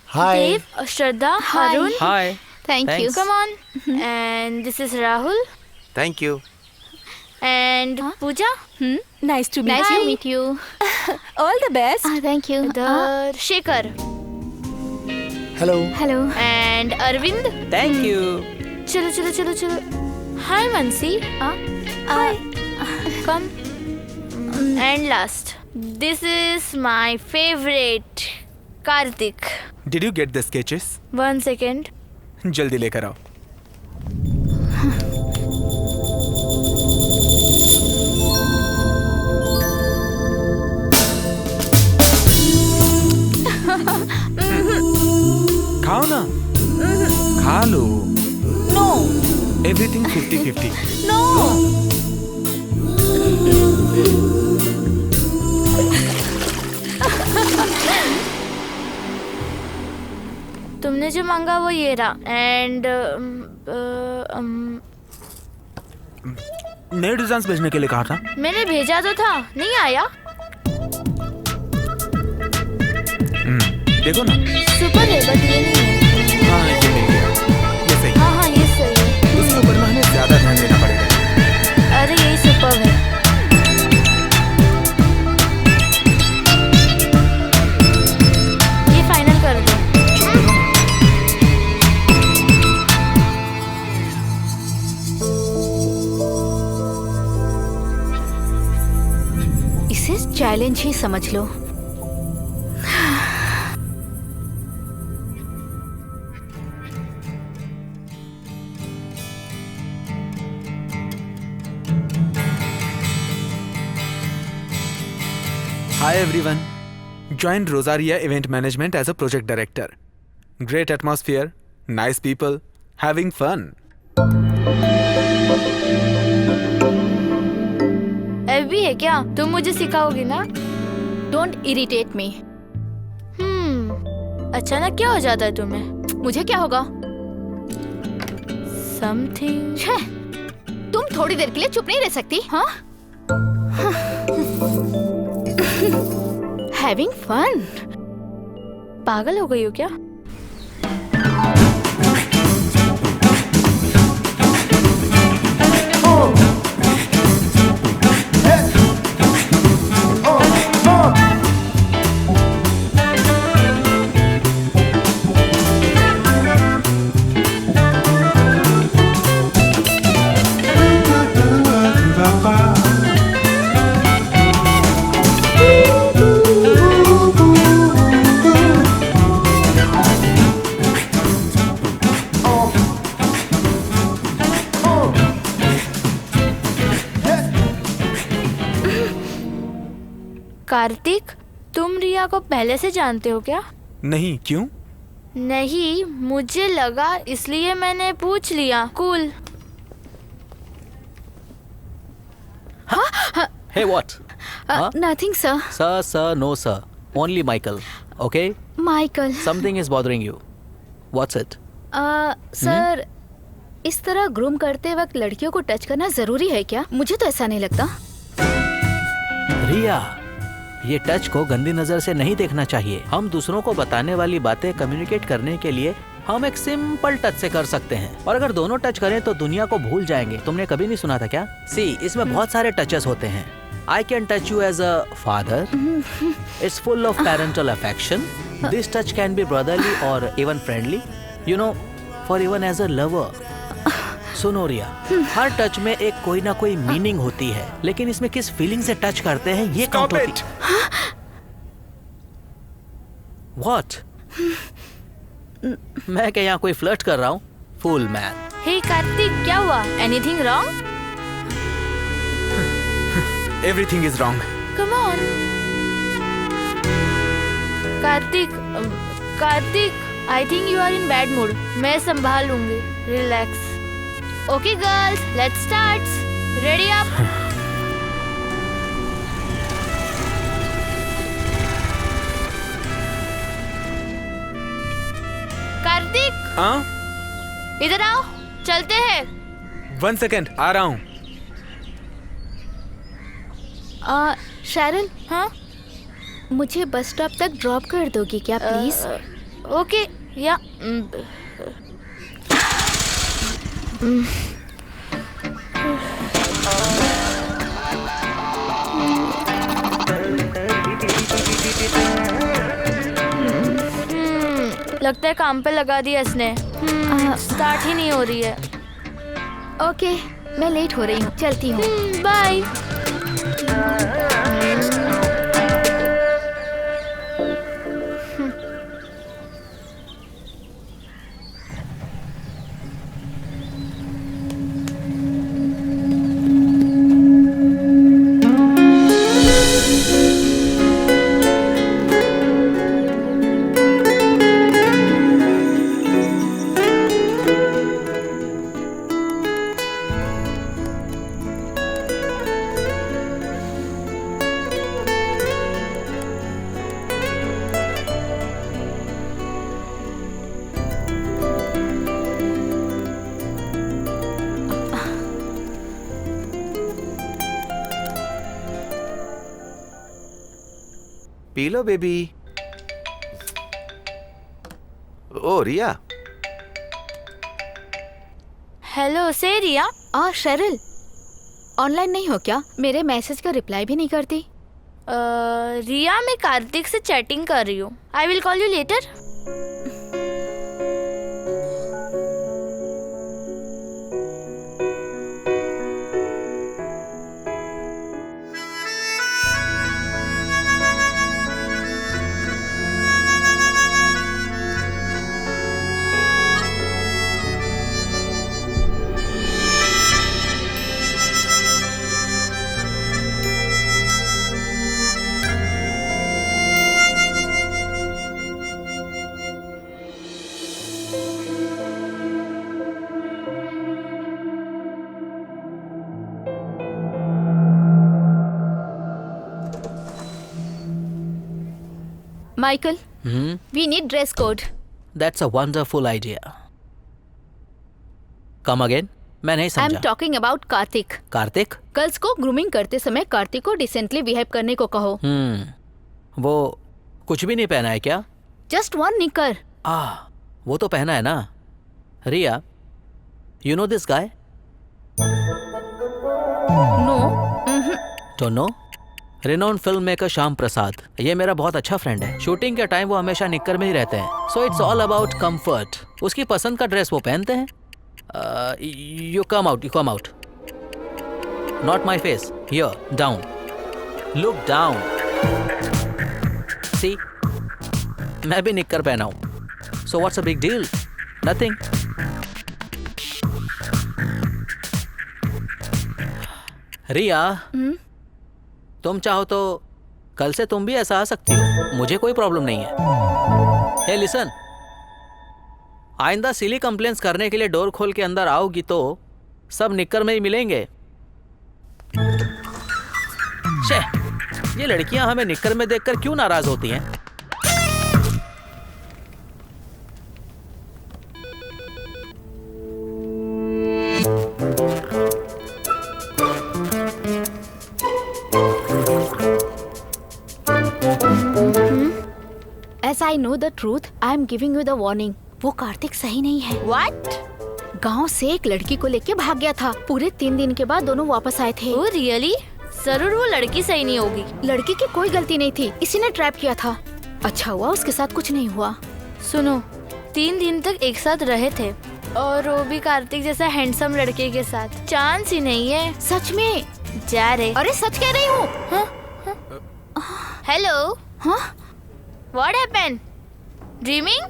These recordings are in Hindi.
Hi. Dave, Shraddha, Hi. Arun. Hi. Thank you. Thanks. Come on. And this is Rahul. Thank you. And Pooja. Nice to meet Nice you. to meet you. All the best. Thank you. The Shekhar. Hello. Hello. And Arvind. Thank you. Chalo, chalo, chalo, chalo. Hi, Mansi. Hi. Come. And last. This is my favorite, Karthik. Did you get the sketches? 1 second. जल्दी लेकर आओ. खाओ ना. खा लो. No. Everything 50-50. No. तुमने जो मांगा वो ये रहा. एंड नए डिजाइन भेजने के लिए कहा था. मैंने भेजा तो था, नहीं आया. देखो ना. सुपर है बट ये नहीं है. हाँ ये मिल गया. ये सही. हाँ हाँ ये सही है. उसके ऊपर में हमें ज्यादा ध्यान देना पड़ेगा. अरे यही सुपर है. ये फाइनल कर दो. इसे चैलेंज ही समझ लो. Hi everyone. Joined Rosaria Event Management as a project director. Great atmosphere, nice people, having fun. FB है क्या? तुम मुझे सिखाओगी ना? Don't irritate me. अचानक क्या हो जाता है तुम्हें? मुझे क्या होगा? समथिंग. तुम थोड़ी देर के लिए चुप नहीं रह सकती? हाँ? Having fun. पागल हो गई हो क्या? कार्तिक, तुम रिया को पहले से जानते हो क्या? नहीं, क्यों? नहीं, मुझे लगा इसलिए मैंने पूछ लिया. Cool. Hey, what? Huh? Nothing sir. Sir, no, sir. Only Michael. Okay? Michael. Something is bothering you. What's it? Sir, इस तरह ग्रूम करते वक्त लड़कियों को टच करना जरूरी है क्या? मुझे तो ऐसा नहीं लगता. रिया, ये टच को गंदी नजर से नहीं देखना चाहिए. हम दूसरों को बताने वाली बातें कम्युनिकेट करने के लिए हम एक सिंपल टच से कर सकते हैं. और अगर दोनों टच करें तो दुनिया को भूल जाएंगे. तुमने कभी नहीं सुना था क्या? सी, इसमें बहुत सारे टचेस होते हैं. I can touch you as a father. It's full of parental affection. This touch can be brotherly or even friendly. You know, for even as a lover. सुनो रिया, हर टच में एक कोई ना कोई मीनिंग होती है, लेकिन इसमें किस फीलिंग से टच करते हैं ये काउंट होती है. What? मैं क्या यहाँ कोई फ्लर्ट कर रहा हूँ? फूल मैन. हे कार्तिक, क्या हुआ? Anything wrong? Everything is wrong. Come on. Kartik, I think you are in bad mood. मैं संभाल लूंगी. Relax. Okay girls, let's start. Ready up. Kartik, हाँ? इधर आओ, चलते हैं. 1 सेकेंड, आ रहा हूँ. शैरन, हाँ? मुझे बस स्टॉप तक ड्रॉप कर दोगी क्या प्लीज? ओके या लगता है काम पे लगा दिया इसने। स्टार्ट ही नहीं हो रही है। ओके, मैं लेट हो रही हूँ, चलती हूँ। बाय। P low baby. ओ रिया, हेलो से रिया। शेरिल, ऑनलाइन नहीं हो क्या? मेरे मैसेज का रिप्लाई भी नहीं करती। रिया, मैं कार्तिक से चैटिंग कर रही हूँ। I will call you later. Michael, we need dress code. That's a wonderful idea. Come again? मैं नहीं I'm समझा। talking about Kartik. Kartik? Girls को ग्रूमिंग करते समय कार्तिक को डिसेंटली बिहेव करने को कहो। वो कुछ भी नहीं पहना है क्या? जस्ट वन निकर। वो तो पहना है ना। Riya, you know this guy? No. Don't know? Renowned film maker Shyam Prasad, ये मेरा बहुत अच्छा फ्रेंड है। शूटिंग के टाइम वो हमेशा निक्कर में ही रहते हैं। So it's all about comfort. उसकी पसंद का ड्रेस वो पहनते हैं। You come out. Not my face, here, down, look down. See, मैं भी निक्कर पहना हूं। So what's a big deal? Nothing. Riya, तुम चाहो तो कल से तुम भी ऐसा आ सकती हो, मुझे कोई प्रॉब्लम नहीं है। हे लिसन, आइंदा सिली कंप्लेंट्स करने के लिए डोर खोल के अंदर आओगी तो सब निक्कर में ही मिलेंगे। शे, ये लड़कियां हमें निक्कर में देखकर क्यों नाराज होती हैं? As I know the truth, I am giving you the warning. वो कार्तिक सही नहीं है। What? गांव से एक लड़की को लेके भाग गया था। पूरे 3 दिन के बाद दोनों वापस आए थे। Oh really? जरूर वो लड़की सही नहीं होगी। लड़की की कोई गलती नहीं थी, इसी ने ट्रैप किया था। अच्छा हुआ उसके साथ कुछ नहीं हुआ। सुनो, 3 दिन तक एक साथ रहे थे और वो भी कार्तिक जैसा हैंडसम लड़के के साथ। चांस ही नहीं है। सच में? जा रहे। अरे सच कह रही हूँ। हेलो। हाँ? What happened? Dreaming?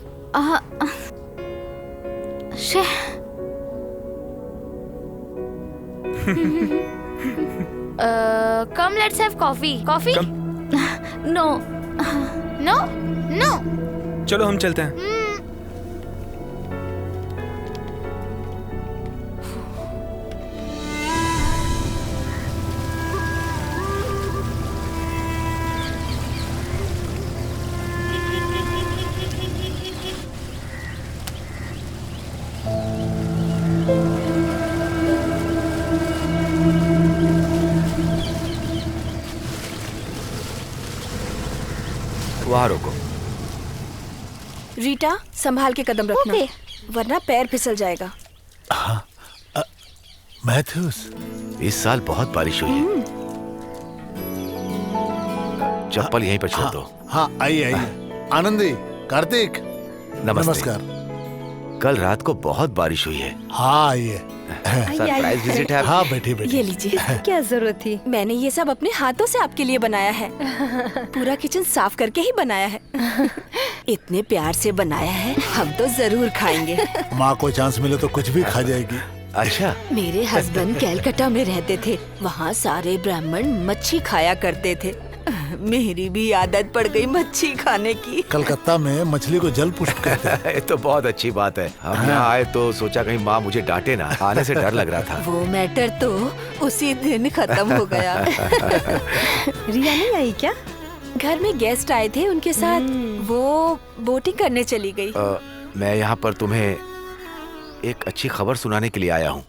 Come, let's have coffee. Coffee? No. No? No. चलो हम चलते हैं। वहां रोको। रीटा, संभाल के कदम रखना, ओके। वरना पैर फिसल जाएगा। मैथ्यूस, इस साल बहुत बारिश हुई है। चप्पल यहीं पर छोड़ दो। हाँ आइए आइए। आनंदी, कार्तिक, नमस्ते। नमस्कार। कल रात को बहुत बारिश हुई है। हाँ आइए। सरप्राइज विजिट है। हाँ बैठिए ये बैठिए। लीजिए। क्या जरूरत थी? मैंने ये सब अपने हाथों से आपके लिए बनाया है। पूरा किचन साफ करके ही बनाया है। इतने प्यार से बनाया है, हम तो जरूर खाएंगे। माँ को चांस मिले तो कुछ भी खा जाएगी। अच्छा, मेरे हस्बैंड कैलकाटा में रहते थे, वहाँ सारे ब्राह्मण मच्छी खाया करते थे। मेरी भी आदत पड़ गई मच्छी खाने की। कलकत्ता में मछली को जल पुष्प कहते हैं। ये तो बहुत अच्छी बात है। हम यहाँ आए तो सोचा कहीं माँ मुझे डांटे ना, आने से डर लग रहा था। वो मैटर तो उसी दिन खत्म हो गया। रिया नहीं आई क्या? घर में गेस्ट आए थे, उनके साथ वो बोटिंग करने चली गई। मैं यहाँ पर तुम्हें एक अच्छी खबर सुनाने के लिए आया हूँ।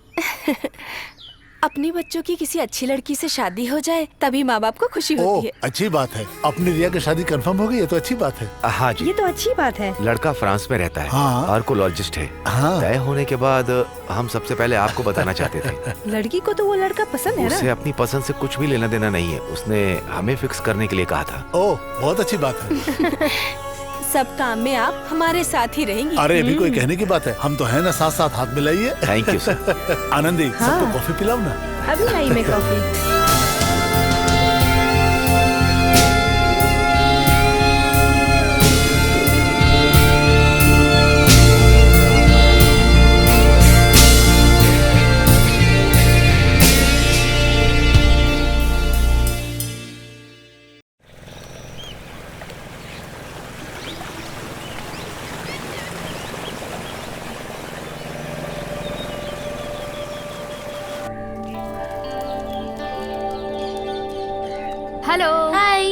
अपने बच्चों की किसी अच्छी लड़की से शादी हो जाए तभी माँ बाप को खुशी होती ओह है। अच्छी बात है। अपनी रिया की शादी कंफर्म हो गई, ये तो अच्छी बात है। हाँ जी, ये तो अच्छी बात है। लड़का फ्रांस में रहता है, हाँ। आर्कोलॉजिस्ट है। हाँ। तय होने के बाद हम सबसे पहले आपको बताना चाहते थे। लड़की को तो वो लड़का पसंद है उसे ना? अपनी पसंद से कुछ भी लेना देना नहीं है। उसने हमें फिक्स करने के लिए कहा था। ओह बहुत अच्छी बात है। सब काम में आप हमारे साथ ही रहेंगी। अरे अभी कोई कहने की बात है, हम तो है ना, साथ साथ हाथ मिलाइए। Thank you sir. आनंदी, हाँ। सबको कॉफी पिलाओ ना। अभी आई मैं coffee. Hello. Hi.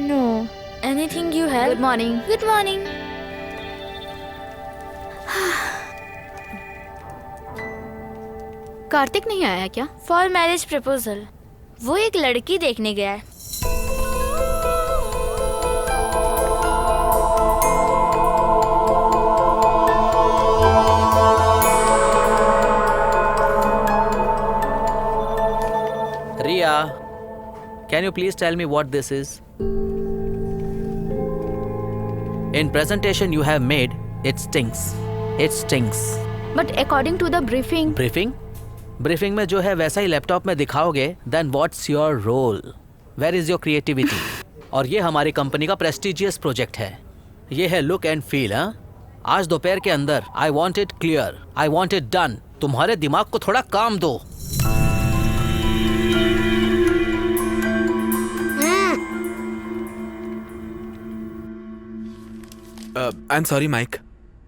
No. Anything you have? Good morning. Good morning. Kartik नहीं आया क्या? For marriage proposal. वो एक लड़की देखने गया है। Riya, can you please tell me what this is? In presentation you have made, it stinks. It stinks. But according to the briefing briefing? Briefing में जो है वैसा ही लैपटॉप में दिखाओगे, then what's your role? Where is your creativity? और ये हमारी कंपनी का प्रेस्टिजियस प्रोजेक्ट है। ये है लुक एंड फील। हाँ, आज दोपहर के अंदर I want it clear, I want it done. तुम्हारे दिमाग को थोड़ा काम दो। आई एम सॉरी माइक,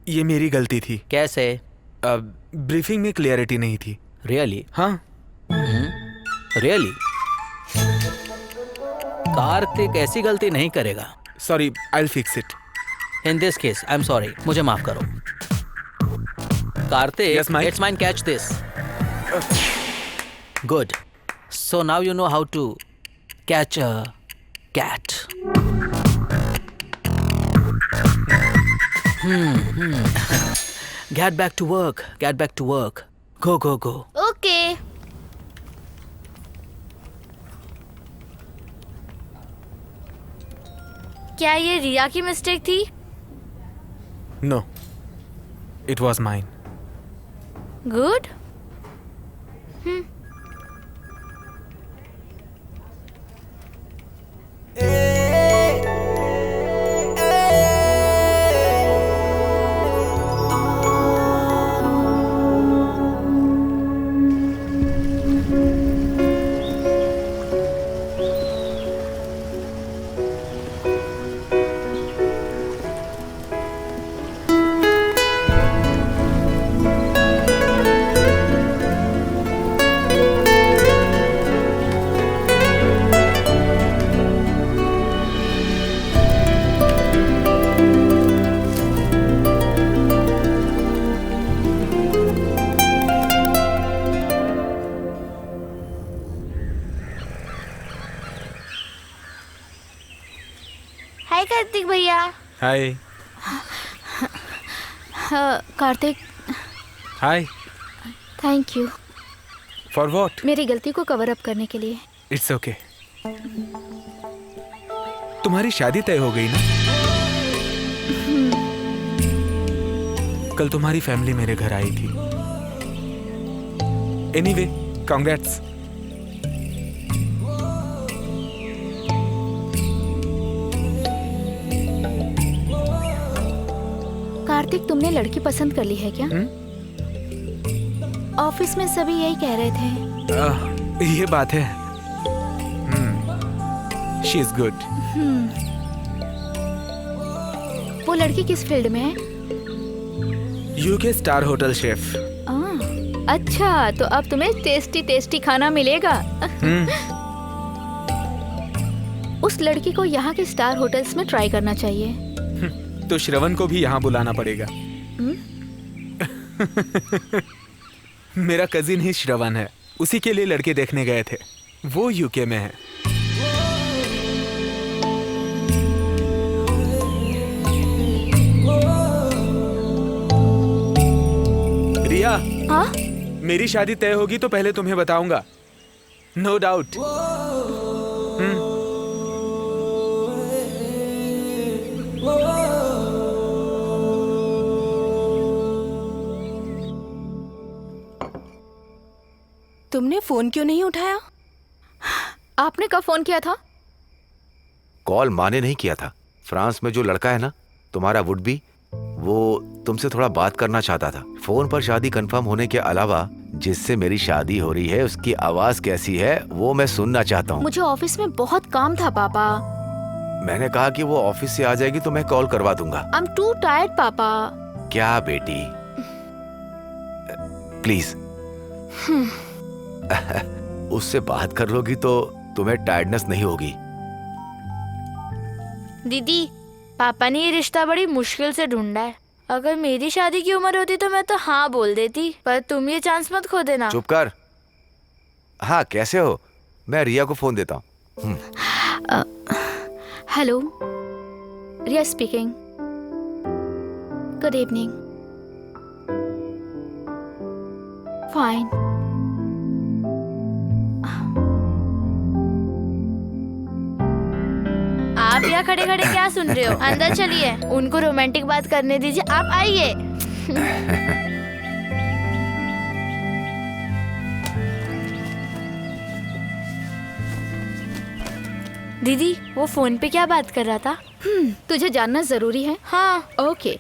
ये मेरी गलती थी। कैसे? ब्रीफिंग में क्लियरिटी नहीं थी। रियली? हाँ। रियली? कार्तिक ऐसी गलती नहीं करेगा। Sorry, I will fix it. In this case I am sorry, मुझे माफ करो। Kartik, Yes, Mike? Let's mind catch this. Good. So now you know how to catch a cat. Get back to work. Get back to work. Go, go, go. Okay. क्या ये रिया की मिस्टेक थी? No, it was mine. Good. Hi Kartik भैया। Hi. Kartik, hi. Thank you for what? मेरी गलती को कवर अप करने के लिए। It's okay. तुम्हारी शादी तय हो गई ना? कल तुम्हारी फैमिली मेरे घर आई थी। Anyway, congrats. कार्तिक, तुमने लड़की पसंद कर ली है क्या? ऑफिस में सभी यही कह रहे थे। ये बात है। She is good. वो लड़की किस फील्ड में है? UK star hotel chef. अच्छा, तो अब तुम्हें टेस्टी टेस्टी खाना मिलेगा। उस लड़की को यहाँ के स्टार होटल्स में ट्राई करना चाहिए। तो श्रवण को भी यहाँ बुलाना पड़ेगा। मेरा कजिन ही श्रवण है, उसी के लिए लड़के देखने गए थे। वो यूके में है। रिया, हाँ? मेरी शादी तय होगी तो पहले तुम्हें बताऊंगा, नो डाउट। तुमने फोन क्यों नहीं उठाया? आपने कब फोन किया था? कॉल माँ ने नहीं किया था। फ्रांस में जो लड़का है ना, तुम्हारा वुड बी, वो तुमसे थोड़ा बात करना चाहता था। फोन पर शादी कंफर्म होने के अलावा जिससे मेरी शादी हो रही है उसकी आवाज कैसी है वो मैं सुनना चाहता हूँ। मुझे ऑफिस में बहुत काम था पापा। मैंने कहा कि वो ऑफिस से आ जाएगी तो मैं कॉल करवा दूंगा। आई एम टू टायर्ड पापा। क्या बेटी, प्लीज उससे बात कर लोगी तो तुम्हें टायर्डनेस नहीं होगी। दीदी, पापा ने ये रिश्ता बड़ी मुश्किल से ढूंढा है। अगर मेरी शादी की उम्र होती तो मैं तो हाँ बोल देती, पर तुम ये चांस मत खो देना। चुप कर। हाँ, कैसे हो? मैं रिया को फोन देता हूँ। हेलो, रिया स्पीकिंग। Good evening. फाइन। आप यहाँ खड़े खड़े क्या सुन रहे हो? अंदर चलिए, उनको रोमांटिक बात करने दीजिए। आप आइए। दीदी, वो फोन पे क्या बात कर रहा था? तुझे जानना जरूरी है? हाँ। ओके।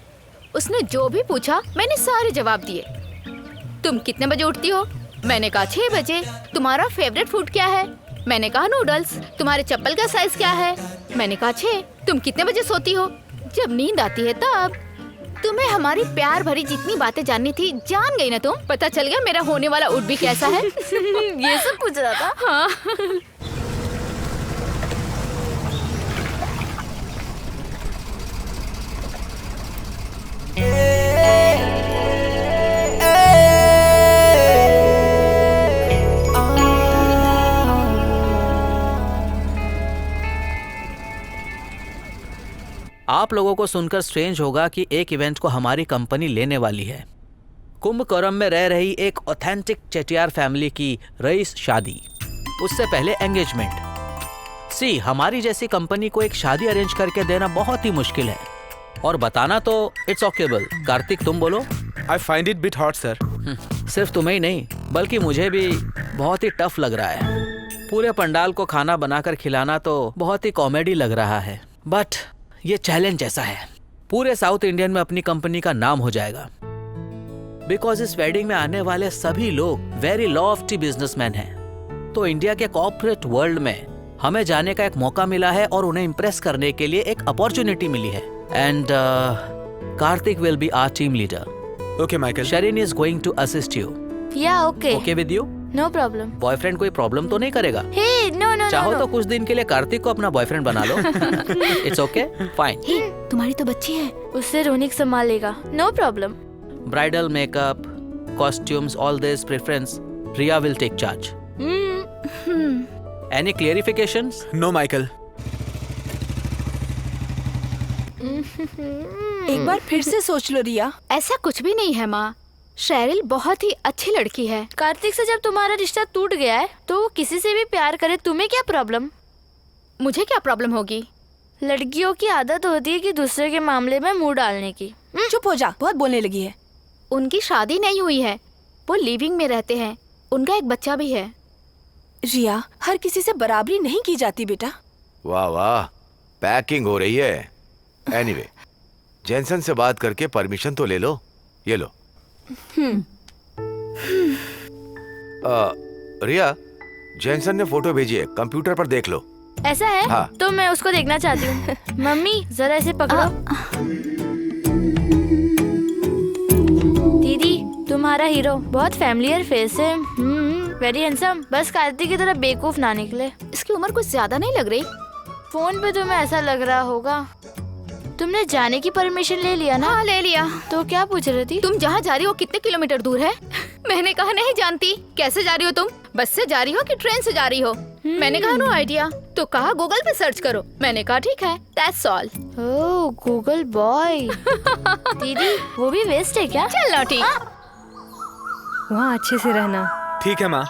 उसने जो भी पूछा मैंने सारे जवाब दिए। तुम कितने बजे उठती हो? मैंने कहा 6 बजे। तुम्हारा फेवरेट फूड क्या है? मैंने कहा नूडल्स। तुम्हारे चप्पल का साइज क्या है? मैंने कहा 6। तुम कितने बजे सोती हो? जब नींद आती है तब। तुम्हें हमारी प्यार भरी जितनी बातें जाननी थी जान गई ना तुम। पता चल गया मेरा होने वाला उठ भी कैसा है। ये सब पूछ रहा था? हाँ। आप लोगों को सुनकर स्ट्रेंज होगा कि एक इवेंट को हमारी कंपनी लेने वाली है। कुंभकोणम में रह रही एक ऑथेंटिक चेटियार फैमिली की रईस शादी, उससे पहले एंगेजमेंट। सी, हमारी जैसी कंपनी को एक शादी अरेंज करके देना बहुत ही मुश्किल है, और बताना तो इट्स ऑकेबल। कार्तिक, तुम बोलो। I find it bit hot sir. सिर्फ तुम्हें ही नहीं बल्कि मुझे भी बहुत ही टफ लग रहा है। पूरे पंडाल को खाना बनाकर खिलाना तो बहुत ही कॉमेडी लग रहा है, बट ये चैलेंज ऐसा है, पूरे साउथ इंडियन में अपनी कंपनी का नाम हो जाएगा। बिकॉज इस वेडिंग में आने वाले सभी लोग वेरी लॉफ्टी बिजनेसमैन हैं। तो इंडिया के कॉर्पोरेट वर्ल्ड में हमें जाने का एक मौका मिला है और उन्हें इम्प्रेस करने के लिए एक अपॉर्चुनिटी मिली है। And Kartik will be our team leader. Okay Michael. Shireen is going to assist you. Yeah okay. Okay with you? No problem. Boyfriend कोई प्रॉब्लम तो नहीं करेगा? Hey no no. चाहो तो कुछ दिन के लिए कार्तिक को अपना बॉयफ्रेंड बना लो। It's okay, fine. तुम्हारी तो बच्ची है। उससे रोनिक संभालेगा। No problem. Bridal makeup, costumes, all this preference Riya will take charge. Any clarifications? No Michael. एक बार फिर से सोच लो रिया। ऐसा कुछ भी नहीं है माँ, शेरिल बहुत ही अच्छी लड़की है। कार्तिक से जब तुम्हारा रिश्ता टूट गया है तो वो किसी से भी प्यार करे, तुम्हें क्या प्रॉब्लम? मुझे क्या प्रॉब्लम होगी? लड़कियों की आदत होती है कि दूसरे के मामले में मुंह डालने की। चुप हो जा, बहुत बोलने लगी है। उनकी शादी नहीं हुई है, वो लिविंग में रहते हैं, उनका एक बच्चा भी है। रिया, हर किसी से बराबरी नहीं की जाती बेटा। वाह वाह, पैकिंग हो रही है। एनीवे, जेनसन से बात करके परमिशन तो ले लो। ये लो। रिया, जेनसन ने फोटो भेजी है, कंप्यूटर पर देख लो। ऐसा है? हाँ। तो मैं उसको देखना चाहती हूँ। मम्मी जरा इसे पकड़ो। दीदी, तुम्हारा हीरो बहुत फैमिलियर फेस है। Very handsome. बस कार्तिक की तरह बेवकूफ ना निकले। इसकी उम्र कुछ ज्यादा नहीं लग रही? फोन पे तुम्हें ऐसा लग रहा होगा। तुमने जाने की परमिशन ले लिया ना? हाँ ले लिया। तो क्या पूछ रही थी? तुम जहाँ जा रही हो कितने किलोमीटर दूर है? मैंने कहा नहीं जानती। कैसे जा रही हो तुम? बस से जा रही हो कि ट्रेन से जा रही हो? मैंने कहा नो आइडिया। तो कहा गूगल पे सर्च करो। मैंने कहा ठीक है, that's all. Oh Google boy. दीदी वो भी वेस्ट है क्या? चल लौटी। वहाँ अच्छे से रहना, ठीक है माँ।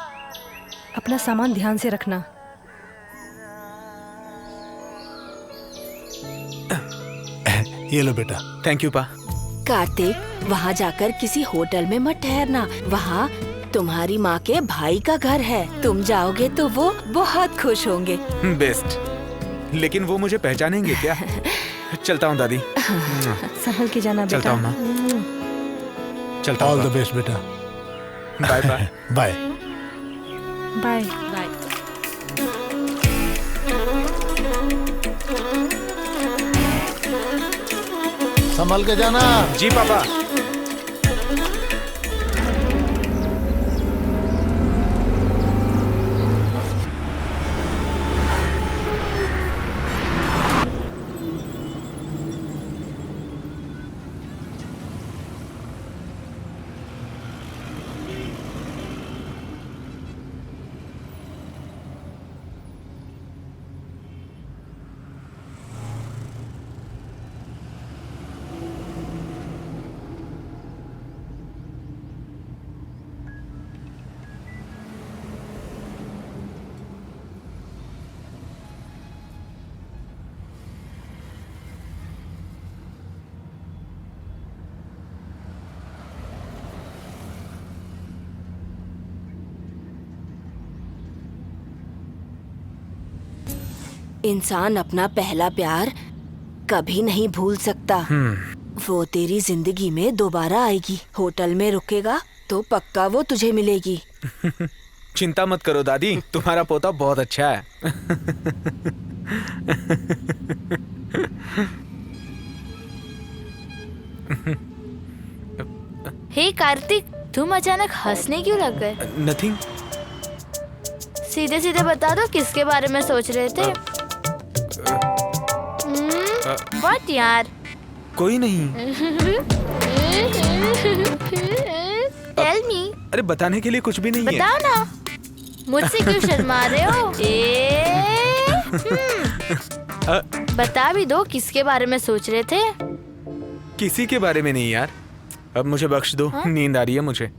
अपना सामान ध्यान से रखना। ये लो बेटा। थैंक यू पा। कार्तिक, वहाँ जाकर किसी होटल में मत ठहरना। वहाँ तुम्हारी माँ के भाई का घर है। तुम जाओगे तो वो बहुत खुश होंगे। बेस्ट। लेकिन वो मुझे पहचानेंगे क्या? चलता हूँ दादी। संभल के जाना बेटा। चलता हूँ माँ। चलता ऑल हूँ। द बेस्ट बेटा। Bye bye. Bye. Bye. Bye. संभल के जाना। जी पापा। इंसान अपना पहला प्यार कभी नहीं भूल सकता। वो तेरी जिंदगी में दोबारा आएगी। होटल में रुकेगा तो पक्का वो तुझे मिलेगी। चिंता मत करो दादी, तुम्हारा पोता बहुत अच्छा है। हे कार्तिक, तुम अचानक हंसने क्यों लग गए? नथिंग। सीधे सीधे बता दो किसके बारे में सोच रहे थे? व्हाट यार? कोई नहीं। Tell me. अरे बताने के लिए कुछ भी नहीं है। बताओ ना, मुझसे क्यों शर्मा रहे हो? बता भी दो किसके बारे में सोच रहे थे? किसी के बारे में नहीं यार। अब मुझे बख्श दो, नींद आ रही है मुझे।